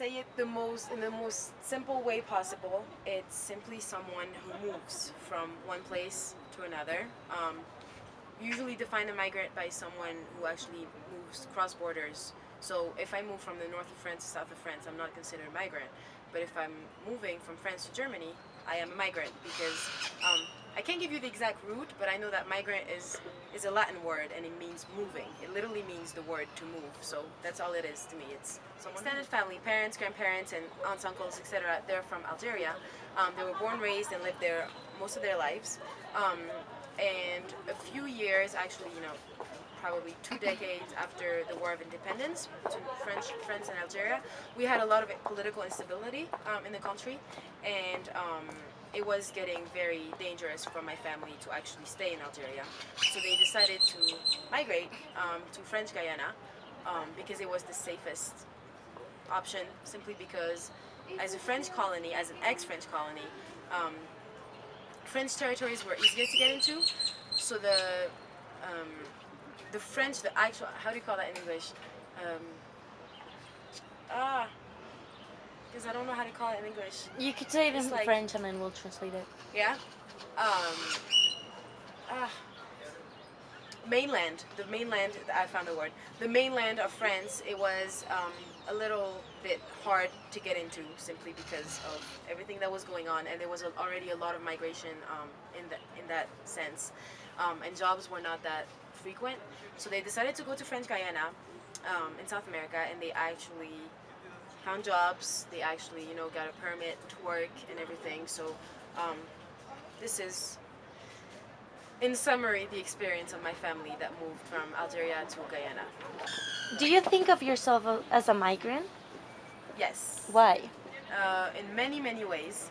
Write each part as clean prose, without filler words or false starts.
say it in the most simple way possible, it's simply someone who moves from one place to another. Usually define a migrant by someone who actually moves cross borders. So if I move from the north of France to south of France, I'm not considered a migrant. But if I'm moving from France to Germany, I am a migrant because I can't give you the exact root, but I know that migrant is a Latin word and it means moving. It literally means the word to move. So that's all it is to me. It's someone extended family, parents, grandparents, and aunts, uncles, etc. They're from Algeria. They were born, raised, and lived there most of their lives. And a few years, actually, probably 2 decades after the War of Independence between France and Algeria, we had a lot of political instability in the country, and it was getting very dangerous for my family to actually stay in Algeria. So they decided to migrate to French Guyana because it was the safest option, simply because as a French colony, as an ex-French colony, French territories were easier to get into, so the French, the actual, how do you call that in English? Because I don't know how to call it in English. You could say it in like, French and then we'll translate it. Yeah? Mainland, the mainland, I found the word. The mainland of France, it was a little bit hard to get into simply because of everything that was going on, and there was already a lot of migration in that sense, and jobs were not that frequent. So they decided to go to French Guyana in South America, and they actually found jobs. They actually, got a permit to work and everything. So this is, in summary, the experience of my family that moved from Algeria to Guyana. Do you think of yourself as a migrant? Yes. Why? In many, many ways.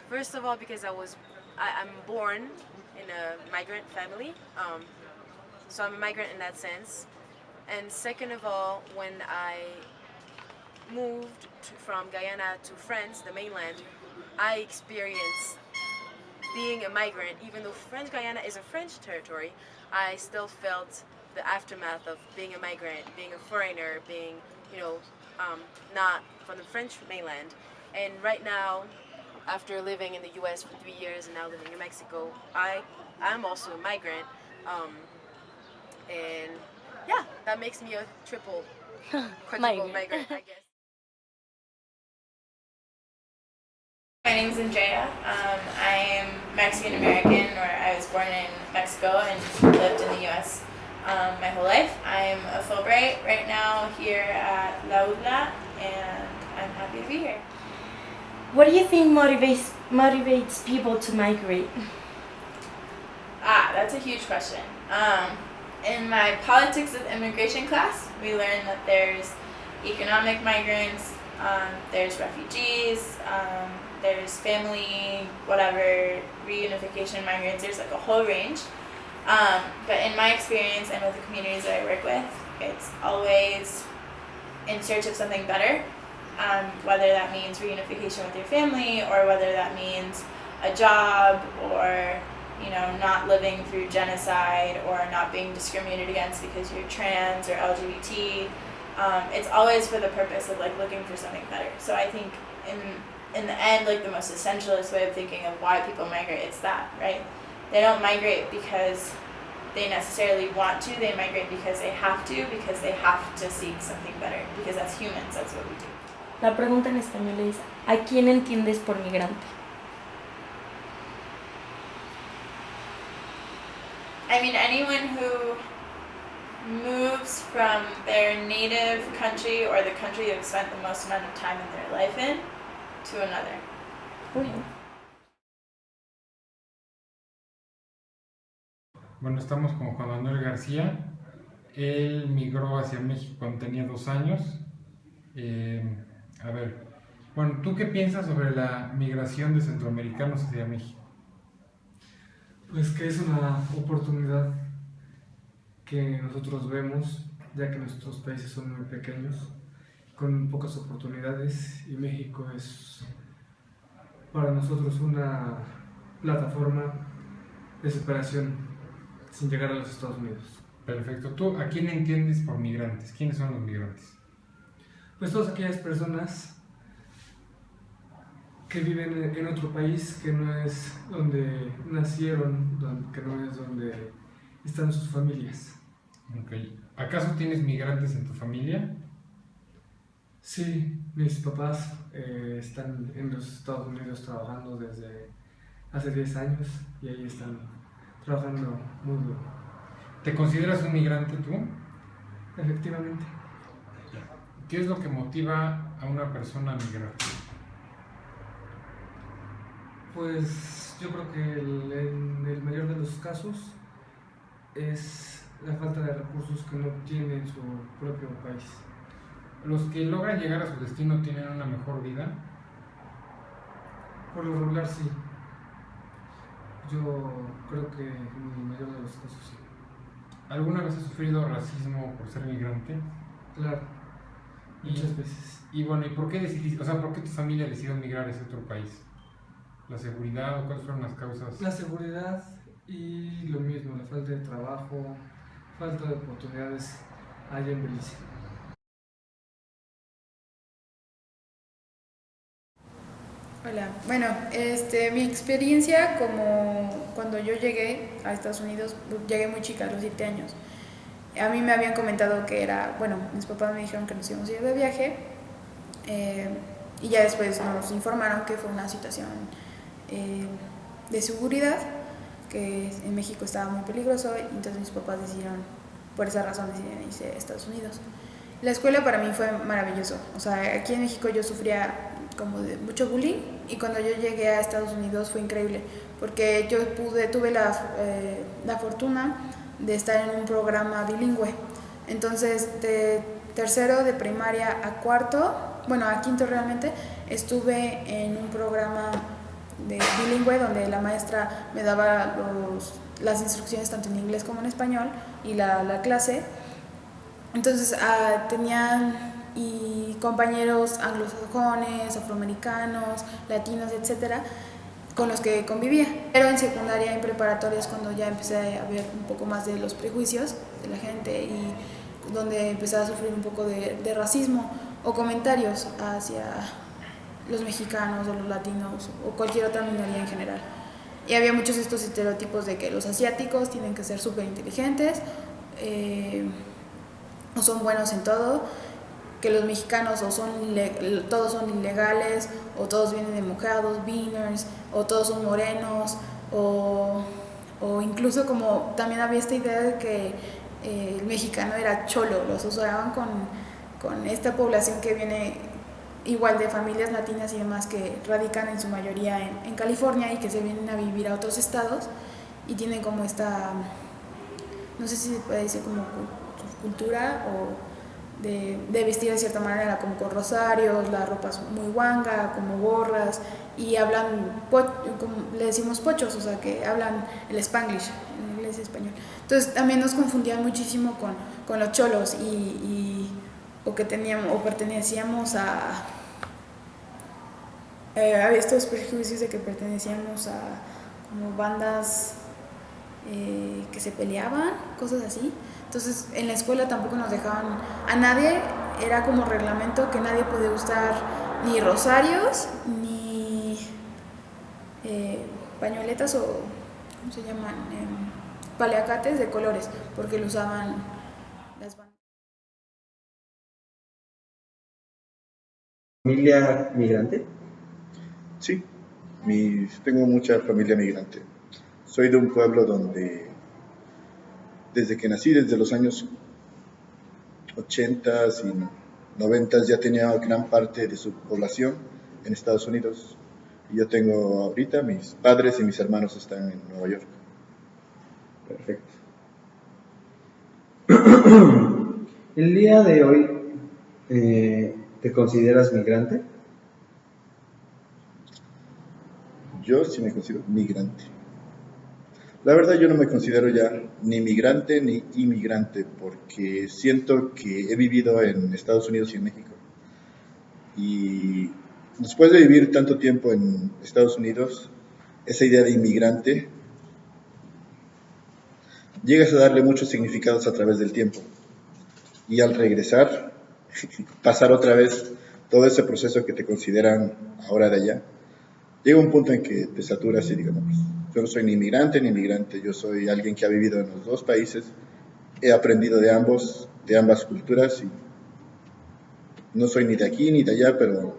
First of all, because I'm born in a migrant family, so I'm a migrant in that sense. And second of all, when I moved from Guyana to France, the mainland, I experienced being a migrant. Even though French Guyana is a French territory, I still felt the aftermath of being a migrant, being a foreigner, being, not from the French mainland. And right now, after living in the US for 3 years and now living in Mexico, I'm also a migrant. And yeah, that makes me a quadruple migrant, I guess. My name is Andrea. I am Mexican American, or I was born in Mexico and lived in the US my whole life. I'm a Fulbright right now here at La UDLA, and I'm happy to be here. What do you think motivates people to migrate? That's a huge question. In my politics of immigration class, we learned that there's economic migrants, there's refugees, there's family, whatever, reunification migrants. There's like a whole range. But in my experience and with the communities that I work with, it's always in search of something better, whether that means reunification with your family, or whether that means a job, or not living through genocide, or not being discriminated against because you're trans or LGBT. It's always for the purpose of looking for something better. So I think in the end, the most essentialist way of thinking of why people migrate, it's that, right? They don't migrate because they necessarily want to. They migrate because they have to seek something better, because as humans, that's what we do. La pregunta en español es, ¿a quién entiendes por migrante? I mean, anyone who moves from their native country, or the country they've spent the most amount of time in their life in, to another. Okay. Bueno, estamos con Juan Manuel García. Él migró hacia México cuando tenía 2 años. A ver, bueno, ¿tú qué piensas sobre la migración de centroamericanos hacia México? Pues que es una oportunidad que nosotros vemos, ya que nuestros países son muy pequeños, con pocas oportunidades, y México es para nosotros una plataforma de superación sin llegar a los Estados Unidos. Perfecto. ¿Tú a quién entiendes por migrantes? ¿Quiénes son los migrantes? Pues todas aquellas personas que viven en otro país que no es donde nacieron, que no es donde están sus familias. Okay. ¿Acaso tienes migrantes en tu familia? Sí, mis papás están en los Estados Unidos trabajando desde hace 10 años y ahí están trabajando muy duro. ¿Te consideras un migrante tú? Efectivamente, ¿Qué es lo que motiva a una persona a migrar? pues yo creo que en el mayor de los casos es la falta de recursos que no tiene en su propio país. ¿Los que logran llegar a su destino tienen una mejor vida? Por lo regular sí, yo creo que en el mayor de los casos sí. ¿Alguna vez has sufrido racismo por ser migrante? Claro, Y- muchas veces. Y bueno, ¿y por qué decidiste, o sea, por qué tu familia decidió migrar a ese otro país? ¿La seguridad o cuáles fueron las causas? La seguridad y lo mismo, la falta de trabajo, falta de oportunidades allá en Belice. Hola, bueno, mi experiencia como cuando yo llegué a Estados Unidos, llegué muy chica, a los 7 años. A mí me habían comentado que era, bueno, mis papás me dijeron que nos íbamos a ir de viaje eh, y ya después nos informaron que fue una situación de seguridad, que en México estaba muy peligroso y entonces mis papás decidieron, por esa razón decidieron irse a Estados Unidos. La escuela para mí fue maravilloso, o sea, aquí en México yo sufría como de mucho bullying y cuando yo llegué a Estados Unidos fue increíble porque yo tuve la fortuna de estar en un programa bilingüe. Entonces, de tercero de primaria a cuarto, bueno, a quinto realmente, estuve en un programa de bilingüe donde la maestra me daba las instrucciones tanto en inglés como en español y la clase. Entonces tenían y compañeros anglosajones, afroamericanos, latinos, etcétera, con los que convivía. Pero en secundaria y en preparatoria es cuando ya empecé a ver un poco más de los prejuicios de la gente y donde empecé a sufrir un poco de racismo o comentarios hacia los mexicanos o los latinos o cualquier otra minoría en general. Y había muchos de estos estereotipos de que los asiáticos tienen que ser súper inteligentes o son buenos en todo, que los mexicanos todos son ilegales, o todos vienen de mojados, beaners, o todos son morenos, o incluso como también había esta idea de que el mexicano era cholo, los asociaban con esta población que viene igual de familias latinas y demás que radican en su mayoría en California y que se vienen a vivir a otros estados y tienen como esta, no sé si se puede decir como cultura o de vestir de cierta manera, como con rosarios, la ropa es muy guanga, como gorras, y hablan, como le decimos pochos, o sea que hablan el spanglish, en inglés y español. Entonces también nos confundían muchísimo con los cholos o que teníamos o pertenecíamos había estos prejuicios de que pertenecíamos a como bandas que se peleaban, cosas así. Entonces en la escuela tampoco nos dejaban, a nadie, era como reglamento que nadie podía usar ni rosarios, ni pañoletas o, ¿cómo se llaman? Paliacates de colores, porque lo usaban las bandas. ¿Familia migrante? Sí, tengo mucha familia migrante. Soy de un pueblo donde desde que nací, desde los años 80 y 90 ya tenía gran parte de su población en Estados Unidos. Y yo tengo ahorita, mis padres y mis hermanos están en Nueva York. Perfecto. El día de hoy, ¿te consideras migrante? Yo sí me considero migrante. La verdad yo no me considero ya ni migrante ni inmigrante porque siento que he vivido en Estados Unidos y en México. Y después de vivir tanto tiempo en Estados Unidos, esa idea de inmigrante llegas a darle muchos significados a través del tiempo. Y al regresar, pasar otra vez todo ese proceso que te consideran ahora de allá, llega un punto en que te saturas y digo, no, pues, yo no soy ni inmigrante ni migrante, yo soy alguien que ha vivido en los dos países, he aprendido de ambas culturas y no soy ni de aquí ni de allá, pero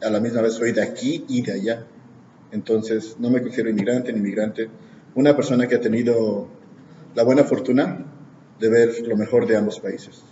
a la misma vez soy de aquí y de allá. Entonces no me considero inmigrante ni migrante, una persona que ha tenido la buena fortuna de ver lo mejor de ambos países.